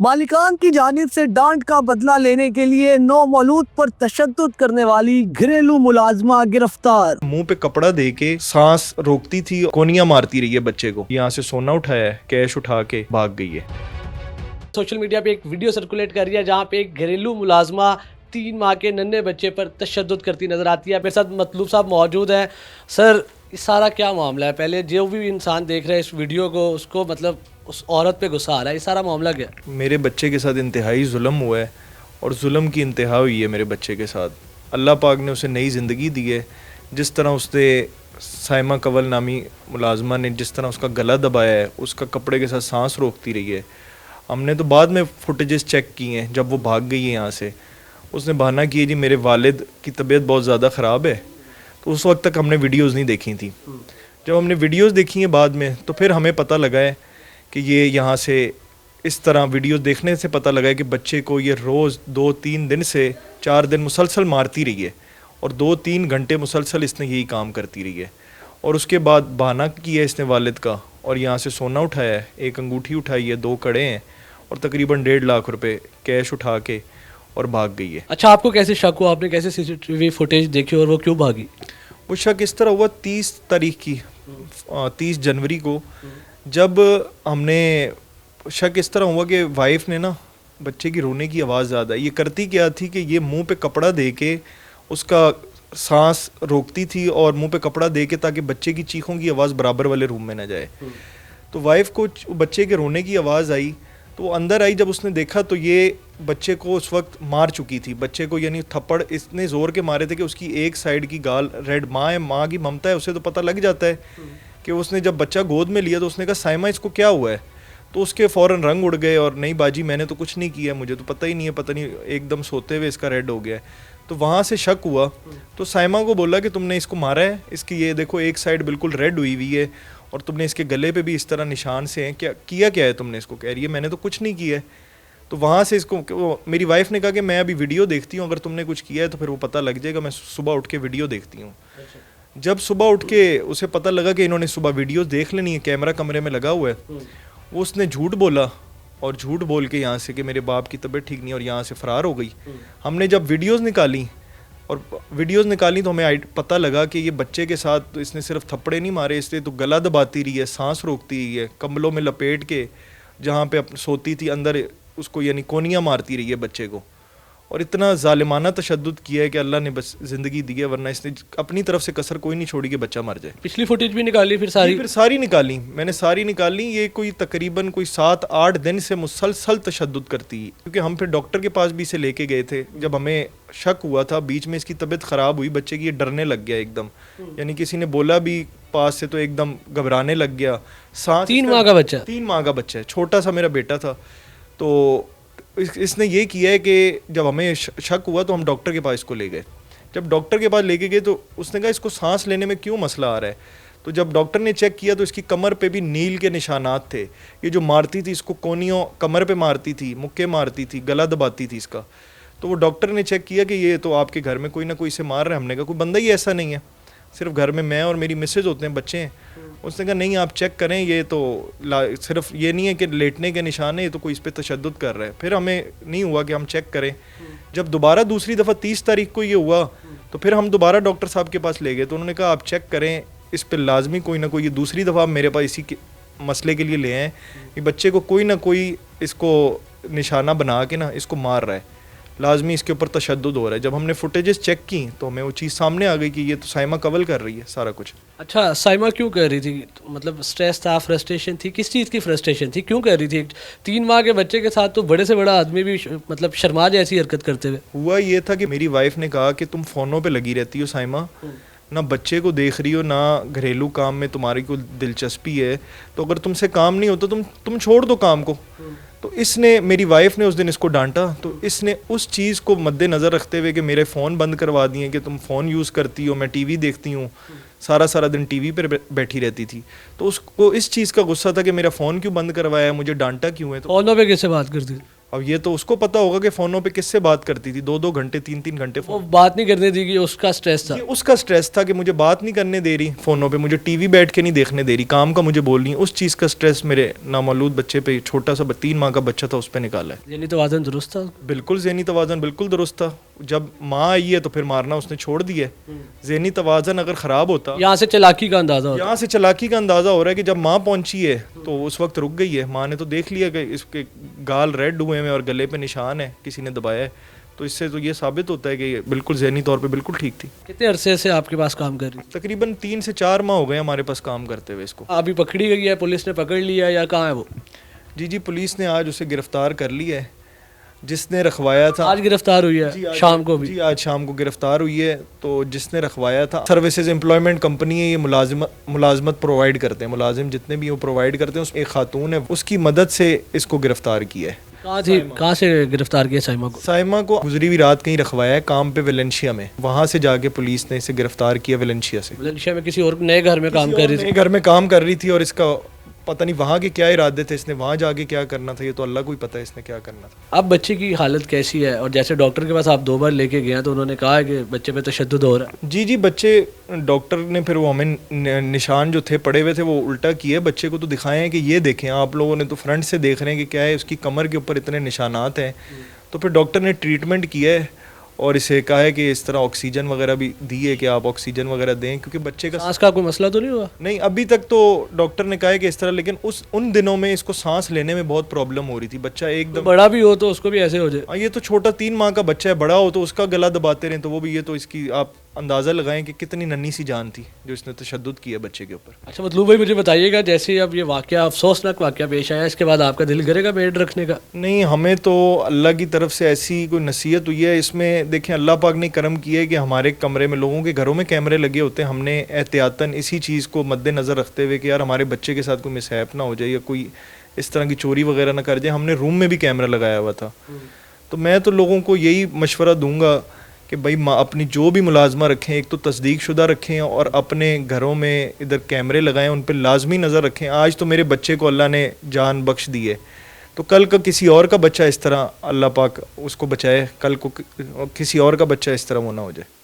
مالکان کی جانب سے ڈانٹ کا بدلہ لینے کے لیے نومولود پر تشدد کرنے والی گھریلو ملازمہ گرفتار۔ منہ پہ کپڑا دے کے سانس روکتی تھی، کونیاں مارتی رہی ہے بچے کو، یہاں سے سونا اٹھایا ہے، کیش اٹھا کے بھاگ گئی ہے۔ سوشل میڈیا پہ ایک ویڈیو سرکولیٹ کر رہی ہے جہاں پہ ایک گھریلو ملازمہ 3 ماہ کے ننھے بچے پر تشدد کرتی نظر آتی ہے۔ میرے ساتھ مطلوب صاحب موجود ہیں۔ سر، یہ سارا کیا معاملہ ہے؟ پہلے جو بھی انسان دیکھ رہا ہے اس ویڈیو کو، اس کو مطلب اس عورت پہ غصہ آ رہا ہے، یہ سارا معاملہ کیا ہے؟ میرے بچے کے ساتھ انتہائی ظلم ہوا ہے اور ظلم کی انتہا ہوئی ہے میرے بچے کے ساتھ۔ اللہ پاک نے اسے نئی زندگی دی ہے۔ جس طرح اس نے سائمہ کنول نامی ملازمہ نے جس طرح اس کا گلا دبایا ہے، اس کا کپڑے کے ساتھ سانس روکتی رہی ہے۔ ہم نے تو بعد میں فوٹیجز چیک کی ہیں جب وہ بھاگ گئی ہے یہاں سے۔ اس نے بہانہ کیا جی میرے والد کی طبیعت بہت زیادہ خراب ہے، تو اس وقت تک ہم نے ویڈیوز نہیں دیکھی تھیں۔ جب ہم نے ویڈیوز دیکھی ہیں بعد میں تو پھر ہمیں پتہ لگا ہے کہ یہ یہاں سے اس طرح ویڈیوز دیکھنے سے پتہ لگا ہے کہ بچے کو یہ روز 2-3 دن سے 4 دن مسلسل مارتی رہی ہے اور 2-3 گھنٹے مسلسل اس نے یہی کام کرتی رہی ہے۔ اور اس کے بعد بہانہ کیا اس نے والد کا اور یہاں سے سونا اٹھایا ہے، ایک انگوٹھی اٹھائی ہے، 2 کڑے ہیں اور تقریباً 1.5 لاکھ روپے کیش اٹھا کے اور بھاگ گئی ہے۔ اچھا، آپ کو کیسے شک ہوا؟ آپ نے کیسے CCTV فوٹیج دیکھی اور وہ کیوں بھاگی؟ وہ شک اس طرح ہوا 30 جنوری کو، جب ہم نے شک اس طرح ہوا کہ وائف نے نا بچے کی رونے کی آواز زیادہ ہے۔ یہ کرتی کیا تھی کہ یہ منہ پہ کپڑا دے کے اس کا سانس روکتی تھی اور منہ پہ کپڑا دے کے تاکہ بچے کی چیخوں کی آواز برابر والے روم میں نہ جائے۔ تو وائف کو بچے کے رونے کی آواز آئی تو وہ اندر آئی، جب اس نے دیکھا تو یہ بچے کو اس وقت مار چکی تھی۔ بچے کو یعنی تھپڑ اتنے زور کے مارے تھے کہ اس کی ایک سائیڈ کی گال ریڈ، ماں ہے، ماں کی ممتا ہے، اسے تو پتہ لگ جاتا ہے کہ اس نے جب بچہ گود میں لیا تو اس نے کہا سائمہ اس کو کیا ہوا ہے؟ تو اس کے فوراً رنگ اڑ گئے اور نہیں باجی میں نے تو کچھ نہیں کیا، مجھے تو پتہ ہی نہیں ہے، پتہ نہیں ایک دم سوتے ہوئے اس کا ریڈ ہو گیا ہے۔ تو وہاں سے شک ہوا تو سائمہ کو بولا کہ تم نے اس کو مارا ہے، اس کی یہ دیکھو ایک سائیڈ بالکل ریڈ ہوئی ہوئی ہے اور تم نے اس کے گلے پہ بھی اس طرح نشان سے ہیں، کیا ہے تم نے؟ اس کو کہہ رہی ہے میں نے تو کچھ نہیں کیا ہے۔ تو وہاں سے اس کو میری وائف نے کہا کہ میں ابھی ویڈیو دیکھتی ہوں، اگر تم نے کچھ کیا ہے تو پھر وہ پتہ لگ جائے گا، میں صبح اٹھ کے ویڈیو دیکھتی ہوں۔ جب صبح اٹھ کے اسے پتہ لگا کہ انہوں نے صبح ویڈیوز دیکھ لینی ہے، کیمرہ کمرے میں لگا ہوا ہے، وہ اس نے جھوٹ بولا اور جھوٹ بول کے یہاں سے کہ میرے باپ کی طبیعت ٹھیک نہیں اور یہاں سے فرار ہو گئی۔ ہم نے جب ویڈیوز نکالی تو ہمیں پتہ لگا کہ یہ بچے کے ساتھ اس نے صرف تھپڑے نہیں مارے، اس نے تو گلا دباتی رہی ہے، سانس روکتی رہی ہے، کمبلوں میں لپیٹ کے جہاں پہ سوتی تھی اندر اس کو یعنی کونیاں مارتی رہی ہے بچے کو، اور اتنا ظالمانہ تشدد کیا ہے کہ اللہ نے بس زندگی دی ہے، ورنہ اس نے اپنی طرف سے کسر کوئی نہیں چھوڑی کہ بچہ مر جائے۔ پچھلی فوٹیج بھی نکالی پھر ساری نکالی، میں نے ساری نکالی۔ یہ کوئی تقریباً 7-8 دن سے مسلسل تشدد کرتی ہے، کیونکہ ہم پھر ڈاکٹر کے پاس بھی اسے لے کے گئے تھے جب ہمیں شک ہوا تھا۔ بیچ میں اس کی طبیعت خراب ہوئی، بچے کی یہ ڈرنے لگ گیا ایک دم، یعنی کسی نے بولا بھی پاس سے تو ایک دم گھبرانے لگ گیا۔ 3 ماہ کا بچہ 3 ماہ کا بچہ ہے، چھوٹا سا میرا بیٹا تھا۔ تو اس نے یہ کیا ہے کہ جب ہمیں شک ہوا تو ہم ڈاکٹر کے پاس اس کو لے گئے۔ جب ڈاکٹر کے پاس لے کے گئے تو اس نے کہا اس کو سانس لینے میں کیوں مسئلہ آ رہا ہے؟ تو جب ڈاکٹر نے چیک کیا تو اس کی کمر پہ بھی نیل کے نشانات تھے۔ یہ جو مارتی تھی اس کو کونیوں کمر پہ مارتی تھی، مکے مارتی تھی، گلا دباتی تھی اس کا۔ تو وہ ڈاکٹر نے چیک کیا کہ یہ تو آپ کے گھر میں کوئی نہ کوئی سے مار رہا ہے۔ ہم نے کہا کوئی بندہ ہی ایسا نہیں ہے، صرف گھر میں اور میری مسز ہوتے ہیں، بچے ہیں۔ اس نے کہا نہیں آپ چیک کریں، یہ تو صرف یہ نہیں ہے کہ لیٹنے کے نشان ہے، یہ تو کوئی اس پہ تشدد کر رہا ہے۔ پھر ہمیں نہیں ہوا کہ ہم چیک کریں۔ جب دوبارہ دوسری دفعہ 30 تاریخ کو یہ ہوا تو پھر ہم دوبارہ ڈاکٹر صاحب کے پاس لے گئے، تو انہوں نے کہا آپ چیک کریں، اس پہ لازمی کوئی نہ کوئی، یہ دوسری دفعہ آپ میرے پاس اسی مسئلے کے لیے لے آئیں کہ بچے کو کوئی نہ کوئی اس کو نشانہ بنا کے نا اس کو مار رہا ہے، لازمی اس کے اوپر تشدد ہو رہا ہے۔ جب ہم نے فوٹیجز چیک کی تو ہمیں وہ چیز سامنے آ گئی کہ یہ تو سائمہ کنول کر رہی ہے سارا کچھ۔ اچھا، سائمہ کیوں کر رہی تھی؟ مطلب سٹریس تھا، فرسٹریشن تھی، کس چیز کی فرسٹریشن تھی؟ کیوں کر رہی تھی؟ 3 ماہ کے بچے کے ساتھ تو بڑے سے بڑا آدمی بھی مطلب شرما جائے ایسی حرکت کرتے ہوئے۔ ہوا یہ تھا کہ میری وائف نے کہا کہ تم فونوں پہ لگی رہتی ہو سائمہ، نہ بچے کو دیکھ رہی ہو، نہ گھریلو کام میں تمہاری کوئی دلچسپی ہے، تو اگر تم سے کام نہیں ہوتا تم چھوڑ دو کام کو۔ تو اس نے میری وائف نے اس دن اس کو ڈانٹا، تو اس نے اس چیز کو مد نظر رکھتے ہوئے کہ میرے فون بند کروا دیے کہ تم فون یوز کرتی ہو، میں ٹی وی دیکھتی ہوں، سارا دن ٹی وی پر بیٹھی رہتی تھی، تو اس کو اس چیز کا غصہ تھا کہ میرا فون کیوں بند کروایا ہے، مجھے ڈانٹا کیوں ہے۔ تو فونوں پہ کیسے بات کرتی؟ اب یہ تو اس کو پتا ہوگا کہ فونوں پہ کس سے بات کرتی تھی 2-2 گھنٹے 3-3 گھنٹے وہ بات نہیں کرنے دی گئی, اس کا سٹریس تھا. یہ اس کا سٹریس تھا کہ مجھے بات نہیں کرنے دے رہی فونوں پہ, مجھے ٹی وی بیٹھ کے نہیں دیکھنے دے رہی, کام کا مجھے بول رہی ہیں. اس چیز کا سٹریس میرے نامولود بچے پہ, چھوٹا سا 3 ماہ کا بچہ تھا, اس پہ نکالا ہے. ذہنی توازن درست تھا. بالکل ذہنی توازن بالکل درست تھا. جب ماں آئی ہے تو پھر مارنا اس نے چھوڑ دیا ہے. ذہنی توازن اگر خراب ہوتا, یہاں سے چلاکی کا اندازہ ہوتا. یہاں سے چلاکی کا اندازہ ہو رہا ہے کہ جب ماں پہنچی ہے تو اس وقت رک گئی ہے. ماں نے تو دیکھ لیا کہ اس کے گال ریڈ ہوئے ہیں اور گلے پہ نشان ہے, کسی نے دبایا ہے. تو اس سے تو یہ ثابت ہوتا ہے کہ یہ بالکل ذہنی طور پہ بالکل ٹھیک تھی. کتنے عرصے سے آپ کے پاس کام کر رہی تھی؟ تقریباً 3 سے 4 ماہ ہو گئے ہمارے پاس کام کرتے ہوئے. اس کو ابھی پکڑی گئی ہے, پولیس نے پکڑ لیا یا کہاں ہے وہ؟ جی پولیس نے آج اسے گرفتار کر لیا ہے. جس نے رکھوایا تھا آج گرفتار ہوئی ہے شام کو بھی؟ جی آج شام کو گرفتار ہوئی ہے. تو جس نے رکھوایا تھا, سروسز امپلائمنٹ کمپنی ہے, یہ ملازمت پرووائڈ کرتے ہیں. ملازم جتنے بھی وہ پرووائڈ کرتے ہیں, اس ایک خاتون ہے, اس کی مدد سے اس کو گرفتار کیا ہے. کہاں سے گرفتار کیا سائمہ کو؟ سائمہ کو گزری ہوئی رات کہیں رکھوایا ہے کام پہ ویلنشیا میں, وہاں سے جا کے پولیس نے اسے گرفتار کیا ویلنشیا سے. ویلنشیا میں کسی اور نئے گھر میں کام کر رہی تھی؟ گھر میں کام کر رہی تھی, اور اس کا پتہ نہیں وہاں کے کیا ارادے تھے, اس نے وہاں جا کے کیا کرنا تھا, یہ تو اللہ کو ہی پتہ ہے اس نے کیا کرنا تھا. اب بچے کی حالت کیسی ہے؟ اور جیسے ڈاکٹر کے پاس آپ 2 بار لے کے گئے تو انہوں نے کہا کہ بچے پہ تشدد ہو رہا ہے. جی بچے, ڈاکٹر نے پھر وہ ہمیں نشان جو تھے پڑے ہوئے تھے وہ الٹا کیے بچے کو, تو دکھائے ہیں کہ یہ دیکھیں آپ لوگوں نے تو فرنٹ سے دیکھ رہے ہیں کہ کیا ہے, اس کی کمر کے اوپر اتنے نشانات ہیں. تو پھر ڈاکٹر نے ٹریٹمنٹ کیا ہے اور اسے کہا ہے کہ اس طرح آکسیجن وغیرہ بھی دی ہے کہ آپ آکسیجن وغیرہ دیں, کیونکہ بچے کا سانس کا کوئی مسئلہ تو نہیں ہوا؟ نہیں ابھی تک تو ڈاکٹر نے کہا ہے کہ اس طرح, لیکن ان دنوں میں اس کو سانس لینے میں بہت پرابلم ہو رہی تھی. بچہ ایک دم بڑا بھی ہو تو اس کو بھی ایسے ہو جائے. یہ تو چھوٹا 3 ماہ کا بچہ ہے, بڑا ہو تو اس کا گلا دباتے رہیں تو وہ بھی, یہ تو اس کی آپ اندازہ لگائیں کہ کتنی ننھی سی جان تھی جو اس نے تشدد کیا بچے کے اوپر. اچھا مطلوب بھائی مجھے بتائیے گا, جیسے اب یہ واقعہ افسوسناک واقعہ پیش آیا, اس کے بعد آپ کا دل کرے گا بیڈ رکھنے کا؟ نہیں, ہمیں تو اللہ کی طرف سے ایسی کوئی نصیحت ہوئی ہے. اس میں دیکھیں اللہ پاک نے کرم کیا ہے کہ ہمارے کمرے میں, لوگوں کے گھروں میں کیمرے لگے ہوتے ہیں. ہم نے احتیاطاً اسی چیز کو مد نظر رکھتے ہوئے کہ یار ہمارے بچے کے ساتھ کوئی مسہیپ نہ ہو جائے یا کوئی اس طرح کی چوری وغیرہ نہ کر جائے, ہم نے روم میں بھی کیمرہ لگایا ہوا تھا. تو میں تو لوگوں کو یہی مشورہ دوں گا کہ بھائی اپنی جو بھی ملازمہ رکھیں, ایک تو تصدیق شدہ رکھیں, اور اپنے گھروں میں ادھر کیمرے لگائیں, ان پہ لازمی نظر رکھیں. آج تو میرے بچے کو اللہ نے جان بخش دی ہے, تو کل کا کسی اور کا بچہ اس طرح اللہ پاک اس کو بچائے, کل کو کسی اور کا بچہ اس طرح وہ نہ ہو جائے.